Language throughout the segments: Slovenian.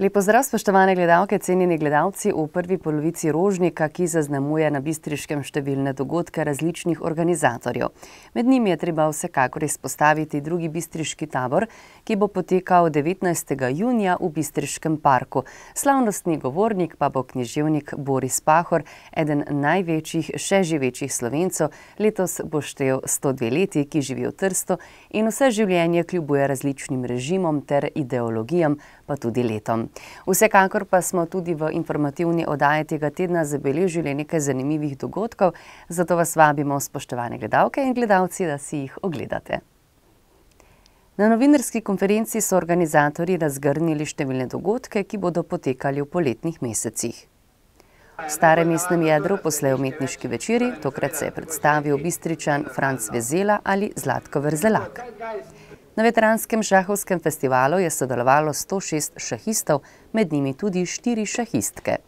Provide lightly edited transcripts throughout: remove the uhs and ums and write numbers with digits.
Lep pozdrav, spoštovane gledalke, cenjeni gledalci v prvi polovici rožnika, ki zaznamuje na Bistriškem številne dogodke različnih organizatorjev. Med njimi je treba vsekakor izpostaviti drugi bistriški tabor, ki bo potekal 19. junija v Bistriškem parku. Slavnostni govornik pa bo književnik Boris Pahor, eden največjih še živečih Slovencev. Letos bo štel 102 leti, ki živi v Trstu in vse življenje kljubuje različnim režimom ter ideologijam, pa tudi letom. Vsekakor pa smo tudi v informativni oddaji tega tedna zabeležili nekaj zanimivih dogodkov, zato vas vabimo, spoštovane gledalke in gledalci, da si jih ogledate. Na novinarski konferenci so organizatorji razgrnili številne dogodke, ki bodo potekali v poletnih mesecih. V starem mestnem jedru poslej umetniški večeri, tokrat se je predstavil Bistričan Franc Vezela ali Zlatko Verzelak. Na veteranskem šahovskem festivalu je sodelovalo 106 šahistov, med njimi tudi 4 šahistke.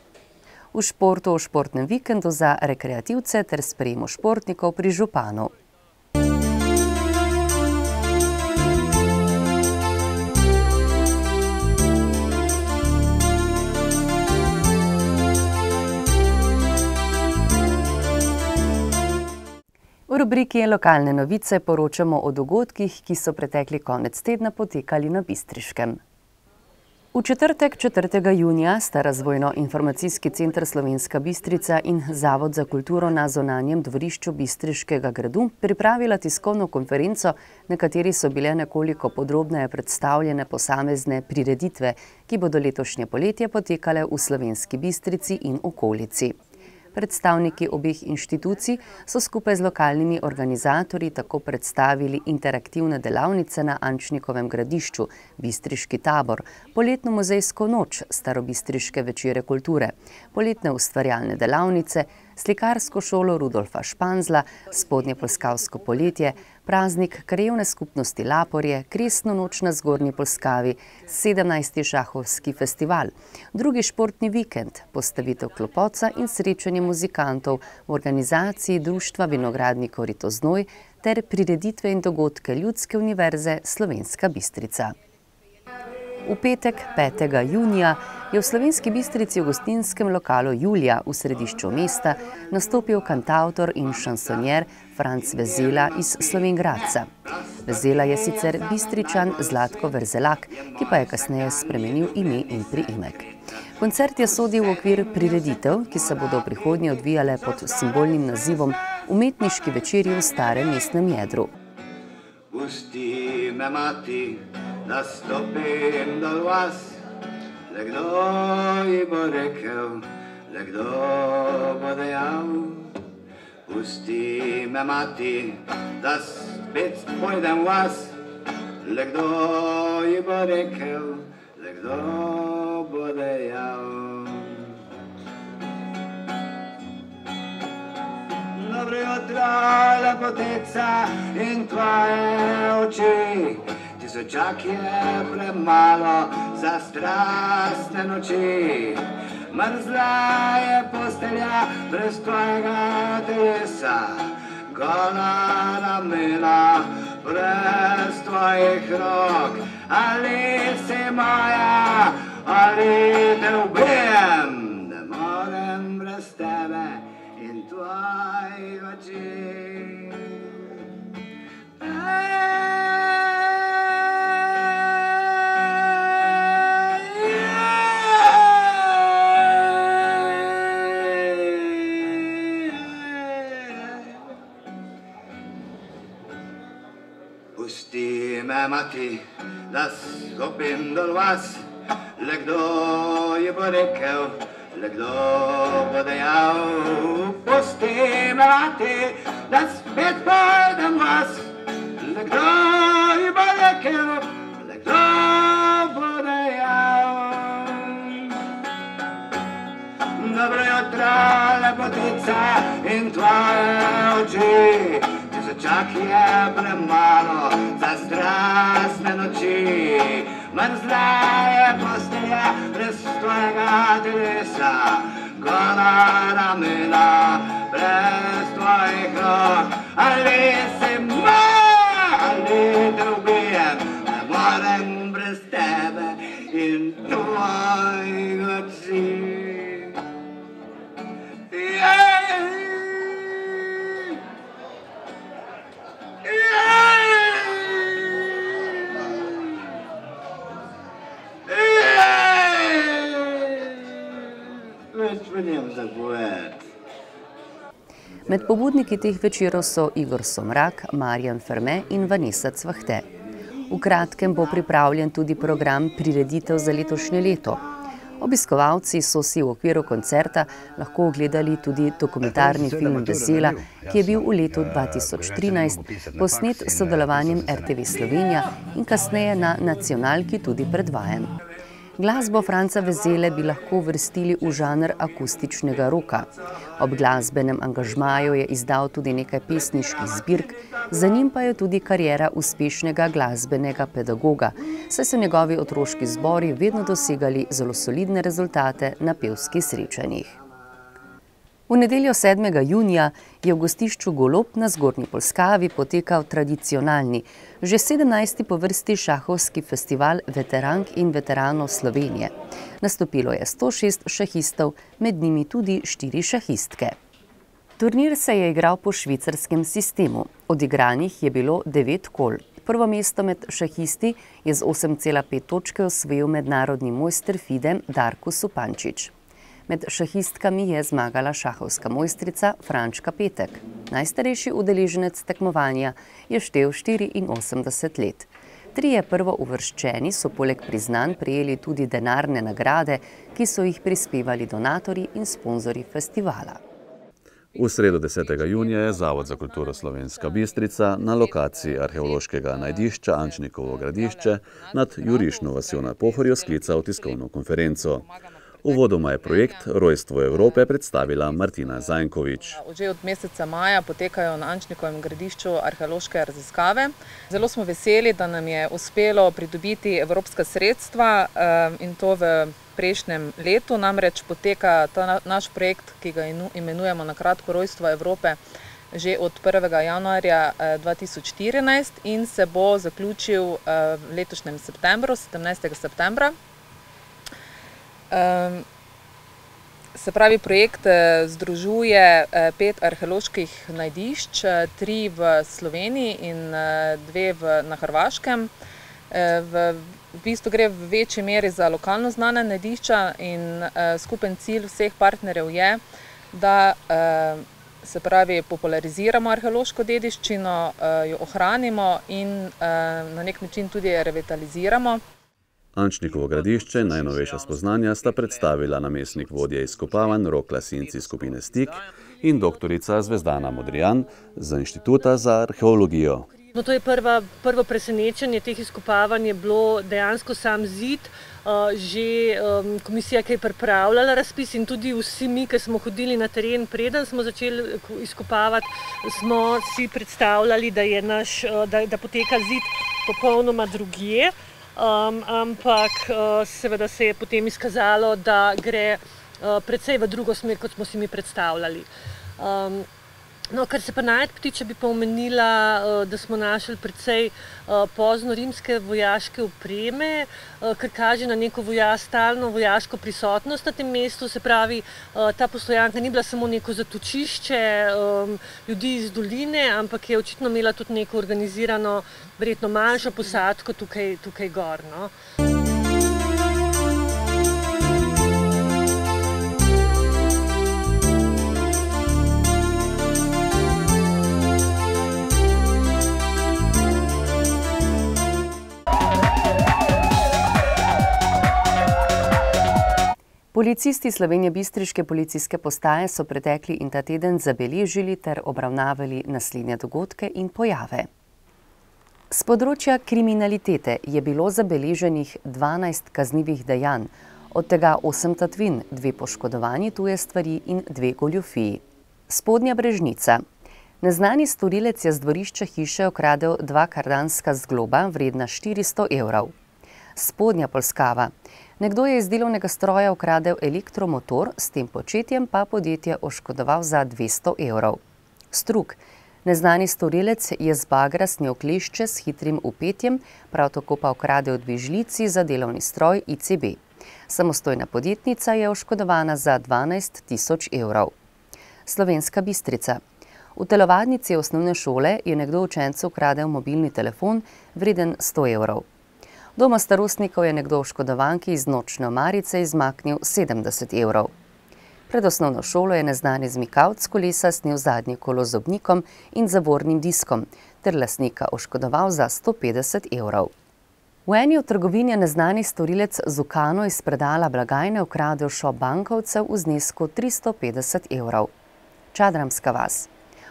V športu v športnem vikendu za rekreativce ter sprejemu športnikov pri županu. V rubriki Lokalne novice poročamo o dogodkih, ki so pretekli konec tedna potekali na Bistriškem. V četrtek, 4. junija, sta Razvojno-informacijski center Slovenska Bistrica in Zavod za kulturo na zunanjem dvorišču Bistriškega gradu pripravila tiskovno konferenco, na kateri so bile nekoliko podrobneje predstavljene posamezne prireditve, ki bodo letošnje poletje potekale v Slovenski Bistrici in okolici. Predstavniki obeh inštitucij so skupaj z lokalnimi organizatorji tako predstavili interaktivne delavnice na Ančnikovem gradišču, Bistriški tabor, poletno muzejsko noč, Starobistriške večere kulture, poletne ustvarjalne delavnice, slikarsko šolo Rudolfa Španzla, spodnjepoljskavsko poletje, praznik krajevne skupnosti Laporje, kresno noč na Zgornji Polskavi, 17. šahovski festival, drugi športni vikend, postavitev klopoca in srečanje muzikantov v organizaciji Društva vinogradnikov Ritoznoj ter prireditve in dogodke Ljudske univerze Slovenska Bistrica. V petek, 5. junija, je v Slovenski Bistrici v gostinskem lokalu Julija v središču mesta nastopil kantavtor in šansonjer Franc Vezela iz Slovenj Gradca. Vezela je sicer Bistričan Zlatko Verzelak, ki pa je kasneje spremenil ime in priimek. Koncert je sodil v okvir prireditev, ki se bodo v prihodnje odvijale pod simbolnim nazivom Umetniški večeri v starem mestnem jedru. Pusti me mati, da stopim dol vas, le kdo ji bo rekel, le kdo bo dejal. Pusti me mati, da spet pojdem vas, le kdo ji bo rekel, le kdo bo dejal. Dobro jutro, lepotica in tvoje oči, tisočak je premalo za strastne noči. Mrzla je postelja brez tvojega telesa, gola ramena brez tvojih rok. Ali si moja, ali te ubijem, ne morem brez tebe in tvojih oči. Pusti me mati, da stopim dol vas, le kdo ji bo rekel, le kdo bo dejal. Pusti me mati, da spet pojdem vas, le kdo ji bo rekel, le kdo bo dejal. Dobro jutro, lepotica in tvoje oči, tisočak je premalo za strastne noči. Mrzla je postelja brez tvojega telesa, gola ramena brez tvojih rok. Ali si moja, ali te ubijem, ne morem brez tebe in tvojih Med pobudniki teh večerov so Igor Somrak, Marjan Ferme in Vanessa Cvahte. V kratkem bo pripravljen tudi program prireditev za letošnje leto. Obiskovalci so si v okviru koncerta lahko ogledali tudi dokumentarni film Bezela, ki je bil v letu 2013 posnet s sodelovanjem RTV Slovenija in kasneje na nacionalki tudi predvajan. Glasbo Franca Vezele bi lahko uvrstili v žanr akustičnega roka. Ob glasbenem angažmaju je izdal tudi nekaj pesniških zbirk, za njim pa je tudi kariera uspešnega glasbenega pedagoga, saj so njegovi otroški zbori vedno dosegali zelo solidne rezultate na pevskih srečanjih. V nedeljo 7. junija je v gostišču Golob na Zgornji Polskavi potekal tradicionalni, že 17. po vrsti šahovski festival veterank in veteranov Slovenije. Nastopilo je 106 šahistov, med njimi tudi 4 šahistke. Turnir se je igral po švicarskem sistemu. Odigranih je bilo 9 kol. Prvo mesto med šahisti je z 8,5 točke osvojil mednarodni mojster FIDE Darko Supančič. Med šahistkami je zmagala šahovska mojstrica Frančka Petek. Najstarejši udeleženec tekmovanja je štel 84 let. Trije prvouvrščeni so poleg priznanj prejeli tudi denarne nagrade, ki so jih prispevali donatorji in sponzorji festivala. V sredo 10. junija je Zavod za kulturo Slovenska Bistrica na lokaciji arheološkega najdišča Ančnikovo gradišče nad Jurišno vasjo na Pohorju sklical tiskovno konferenco. Uvodoma je projekt Rojstvo Evrope predstavila Martina Zajnkovič. Že od meseca maja potekajo na Ančnikovem gradišču arheološke raziskave. Zelo smo veseli, da nam je uspelo pridobiti evropska sredstva in to v prejšnjem letu. Namreč poteka ta naš projekt, ki ga imenujemo na kratko Rojstvo Evrope, že od 1. januarja 2014 in se bo zaključil v letošnjem septembru, 17. septembra. Se pravi, projekt združuje 5 arheoloških najdišč, 3 v Sloveniji in 2 na Hrvaškem. V bistvu gre v večji meri za lokalno znane najdišča in skupen cilj vseh partnerjev je, da se pravi populariziramo arheološko dediščino, jo ohranimo in na nek način tudi revitaliziramo. Ančnikovo gradišče, najnovejša spoznanja, sta predstavila namestnik vodje izkopavanj Rok Lasinci skupine Stik in doktorica Zvezdana Modrijan z Inštituta za arheologijo. To je prvo presenečenje teh izkopavanj je bilo dejansko sam zid. Že komisija, ki je pripravljala razpis in tudi vsi mi, ki smo hodili na teren, preden smo začeli izkopavati, smo si predstavljali, da poteka zid popolnoma drugje. Ampak seveda se je potem izkazalo, da gre precej v drugo smer, kot smo si mi predstavljali. No, kar se pa najti tiče, bi pa omenila, da smo našli precej pozno rimske vojaške opreme, kar kaže na neko stalno vojaško prisotnost na tem mestu. Se pravi, ta postojanka ni bila samo neko zatočišče ljudi iz doline, ampak je očitno imela tudi neko organizirano, verjetno manjšo posadko tukaj gor. No. Policisti Slovenjebistriške policijske postaje so pretekli in ta teden zabeležili ter obravnavali naslednje dogodke in pojave. S področja kriminalitete je bilo zabeleženih 12 kaznivih dejanj, od tega 8 tatvin, 2 poškodovanji tuje stvari in 2 goljufiji. Spodnja Brežnica. Neznani storilec je z dvorišča hiše ukradel 2 kardanska zgloba vredna 400 evrov. Spodnja Polskava. Nekdo je iz delovnega stroja ukradel elektromotor, s tem početjem pa podjetje oškodoval za 200 evrov. Strug. Neznani storilec je z bagra snel klešče s hitrim vpetjem, prav tako pa ukradel 2 žlici za delovni stroj ICB. Samostojna podjetnica je oškodovana za 12 000 evrov. Slovenska Bistrica. V telovadnici osnovne šole je nekdo učencu ukradel mobilni telefon vreden 100 evrov. Doma starostnikov je nekdo oškodovanki iz nočne omarice izmaknil 70 evrov. Pred osnovno šolo je neznani zmikavc kolesa snel zadnje kolo z obnikom in zavornim diskom ter lastnika oškodoval za 150 evrov. V eni od trgovin je neznani storilec z ukano iz predala blagajne ukradel šop bankovcev v znesku 350 evrov. Čadramska vas.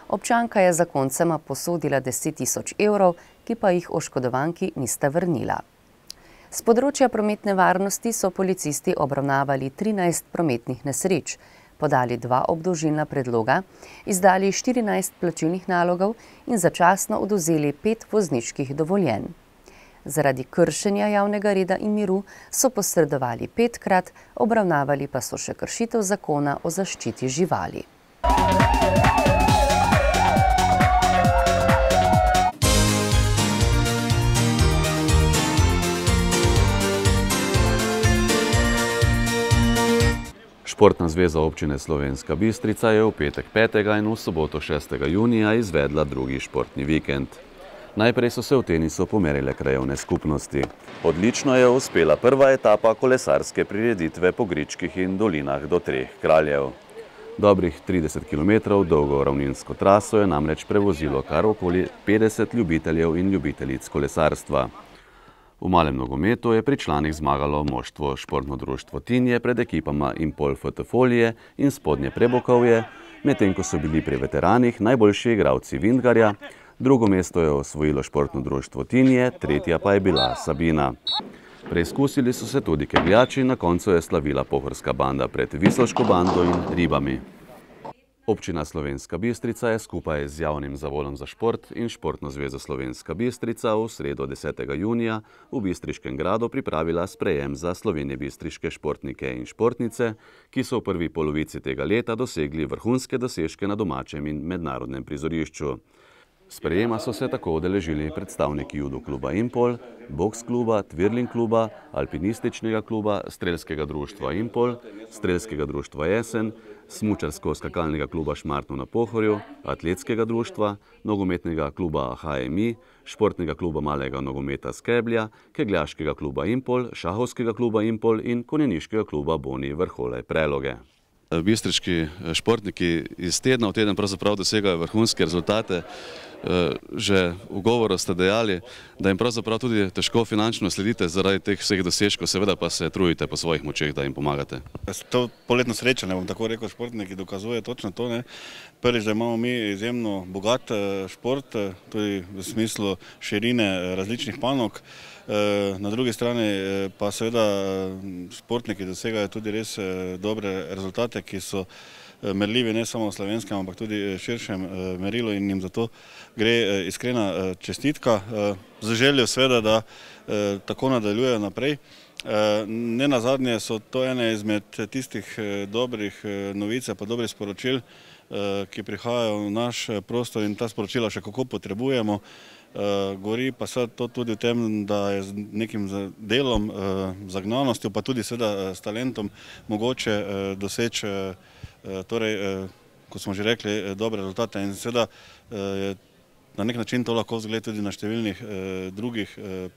Občanka je zakoncema posodila 10 000 evrov, ki pa jih oškodovanki nista vrnila. Z področja prometne varnosti so policisti obravnavali 13 prometnih nesreč, podali 2 obdolžilna predloga, izdali 14 plačilnih nalogov in začasno odvzeli 5 vozniških dovoljenj. Zaradi kršenja javnega reda in miru so posredovali 5-krat, obravnavali pa so še kršitev zakona o zaščiti živali. Športna zveza občine Slovenska Bistrica je v petek 5. in v soboto 6. junija izvedla drugi športni vikend. Najprej so se v tenisu pomerile krajevne skupnosti. Odlično je uspela prva etapa kolesarske prireditve po Gričkih in dolinah do Treh kraljev. Dobrih 30 km dolgo ravninsko traso je namreč prevozilo kar okoli 50 ljubiteljev in ljubiteljic kolesarstva. V malem nogometu je pri članih zmagalo moštvo Športno društvo Tinje pred ekipama Impol FT Folije in Spodnje Prebokovje, medtem ko so bili pri veteranih najboljši igralci Vintgarja. Drugo mesto je osvojilo Športno društvo Tinje, tretja pa je bila Sabina. Preizkusili so se tudi kegljači, na koncu je slavila pohorska banda pred Visoško bando in Ribami. Občina Slovenska Bistrica je skupaj z Javnim zavodom za šport in Športno zvezo Slovenska Bistrica v sredo 10. junija v Bistriškem gradu pripravila sprejem za slovenjebistriške športnike in športnice, ki so v prvi polovici tega leta dosegli vrhunske dosežke na domačem in mednarodnem prizorišču. Sprejema so se tako udeležili predstavniki judo kluba Impol, boks kluba, twirling kluba, alpinističnega kluba, strelskega društva Impol, strelskega društva Jesen, smučarsko-skakalnega kluba Šmartno na Pohorju, atletskega društva, nogometnega kluba HMI, športnega kluba malega nogometa Skeblja, kegljaškega kluba Impol, šahovskega kluba Impol in konjeniškega kluba Boni Vrhole Preloge. Bistriški športniki iz tedna v teden pravzaprav dosegajo vrhunske rezultate. Že v govoru ste dejali, da jim pravzaprav tudi težko finančno sledite zaradi teh vseh dosežkov, seveda pa se trudite po svojih močeh, da jim pomagate. To poletno srečanje, bom tako rekel, športniki dokazuje točno to. Prvič, da imamo mi izjemno bogat šport, tudi v smislu širine različnih panog. Na drugi strani pa seveda športniki dosegajo tudi res dobre rezultate, ki so merljivi ne samo v slovenskem, ampak tudi širšem merilu in jim zato gre iskrena čestitka. Z željo seveda, da tako nadaljujejo naprej. Ne nazadnje so to ene izmed tistih dobrih novic pa dobrih sporočil, ki prihajajo v naš prostor in ta sporočila še kako potrebujemo. Govori pa se to tudi o tem, da je z nekim delom, zagnanostjo, pa tudi seveda s talentom mogoče doseči, torej, kot smo že rekli, dobre rezultate in seveda je na nek način to lahko vzgled tudi na številnih drugih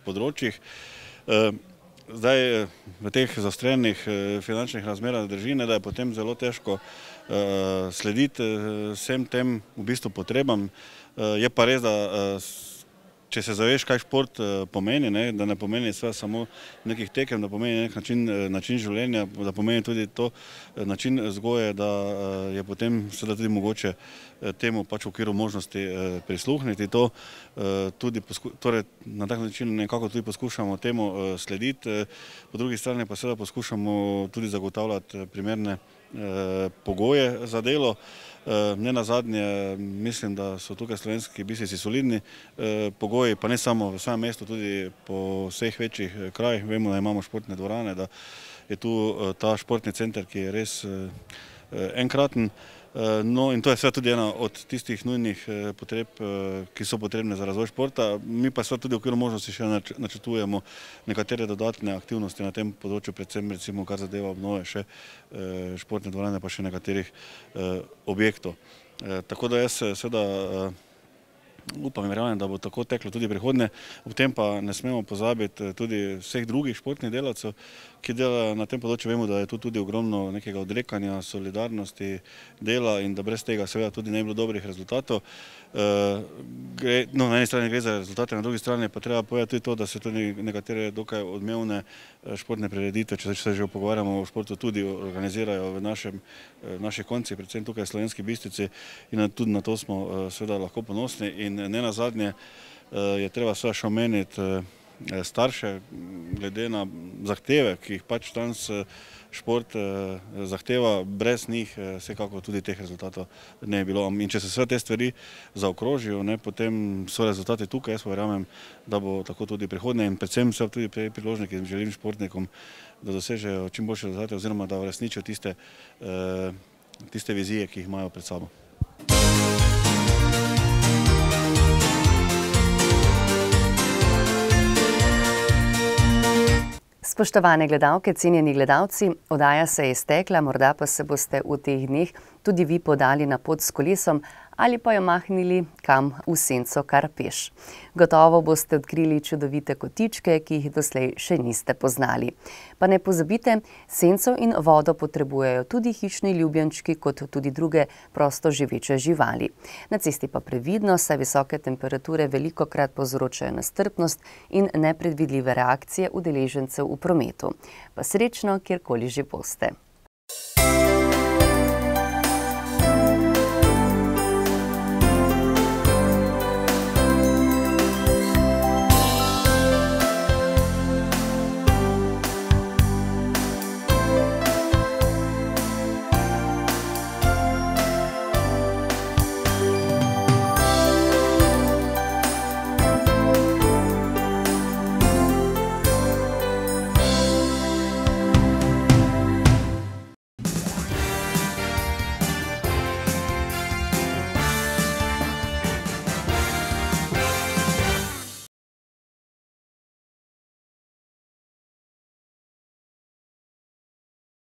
področjih. Zdaj v teh zaostrenih finančnih razmerah drži, da je potem zelo težko slediti vsem tem v bistvu potrebam. Je pa res, da če se zaveš, kaj šport pomeni, da ne pomeni samo nekih tekem, da pomeni nek način življenja, da pomeni tudi to način vzgoje, da je potem seveda tudi mogoče temu pač v okviru možnosti prisluhniti. To tudi na tak način nekako tudi poskušamo temu slediti, po drugi strani pa seveda poskušamo tudi zagotavljati primerne pogoje za delo. Ne nazadnje mislim, da so tukaj Slovenski Bistrici solidni pogoji, pa ne samo v svojem mestu, tudi po vseh večjih krajih. Vemo, da imamo športne dvorane, da je tu ta športni center, ki je res enkraten. No in to je seveda tudi ena od tistih nujnih potreb, ki so potrebne za razvoj športa. Mi pa seveda tudi v okviru možnosti še načrtujemo nekatere dodatne aktivnosti na tem področju, predvsem recimo kar zadeva obnove še športne dvorane pa še nekaterih objektov. Tako da jaz seveda upam in verjamem, da bo tako teklo tudi prihodnje. Ob tem pa ne smemo pozabiti tudi vseh drugih športnih delavcev, ki delajo na tem področju. Vemo, da je tu tudi ogromno nekega odrekanja, solidarnosti, dela in da brez tega seveda tudi ne bi bilo dobrih rezultatov. Na eni strani gre za rezultate, na drugi strani pa treba povedati tudi to, da se tudi nekatere dokaj odmevne športne prireditve, če se že pogovarjamo o športu, tudi organizirajo v naših koncih, predvsem tukaj v Slovenski Bistrici, in tudi na to smo seveda lahko ponosni. In ne nazadnje je treba seveda še omeniti starše, glede na zahteve, ki jih pač danes šport zahteva, brez njih vsekako tudi teh rezultatov ne bi bilo. In če se vse te stvari zaokrožijo, potem so rezultati tukaj. Jaz pa verjamem, da bo tako tudi prihodnje in predvsem se tudi priložniki želim športnikom, da dosežejo čim boljše rezultate oziroma da uresničijo tiste vizije, ki jih imajo pred sabo. Spoštovane gledalke, cenjeni gledalci, oddaja se je iztekla, morda pa se boste v teh dneh tudi vi podali na pot s kolesom ali pa jo mahnili kam v senco kar peš. Gotovo boste odkrili čudovite kotičke, ki jih doslej še niste poznali. Pa ne pozabite, senco in vodo potrebujejo tudi hišni ljubljenčki, kot tudi druge prosto živeče živali. Na cesti pa previdno, saj visoke temperature velikokrat povzročajo nestrpnost in nepredvidljive reakcije udeležencev v prometu. Pa srečno, kjerkoli že boste.